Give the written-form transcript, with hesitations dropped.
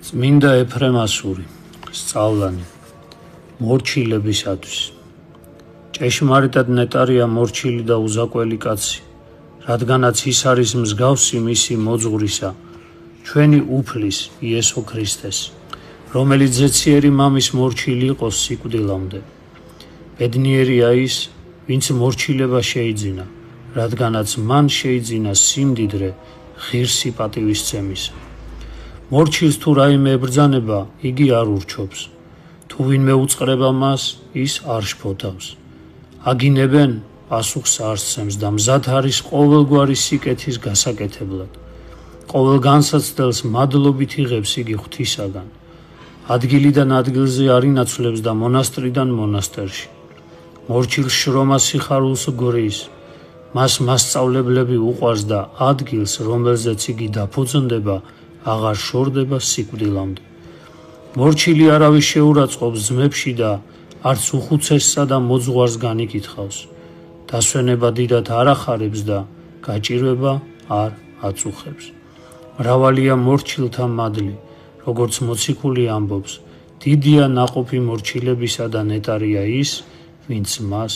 წმინდა ეფრემასური, სწავლანი, მორჩილებისათვის. ჭეშმარიტად ნეტარია მორჩილი და უზაკველი კაცი, რადგანაც ის არის მსგავსი მისი მოძღვრისა, ჩვენი უფლის იესო ქრისტეს, რომელიც ზეციერი მამის მორჩილი იყოს სიკვდილამდე. ბედნიერია ის, ვინც მორჩილება შეიძინა, რადგანაც მან შეიძინა სიმდიდრე ღირსი პატივისცემისა. მორჩილს თუ რაიმე ებრძანება, იგი არ ურჩობს. თუ ვინმე უწყრება მას, ის არ შფოთავს. აგინებენ, პასუხს არ სცემს და მზად არის ყოველგვარი სიკეთის გასაკეთებლად. ყოველ განსაცდელს მადლობით იღებს იგი ღვთისაგან. ადგილიდან ადგილზე არ ინაცვლებს და მონასტრიდან მონასტერში. მორჩილს შრომა სიხარულს გვრის, მას მასწავლებლები უყვარს და ადგილს, რომელზეც იგი დაფუძნდება, აღარ შორდება სიკვდილამდე. მორჩილი არავის შეურაცხყოფს ძმებში და არც უხუცესსა და მოძღვარს განიკითხავს. დასვენება დიდად არ ახარებს და გაჭირვება არ აწუხებს. მრავალია მორჩილთა მადლი, როგორც მოციქული ამბობს, დიდია ნაყოფი მორჩილებისა და ნეტარია ის, ვინც მას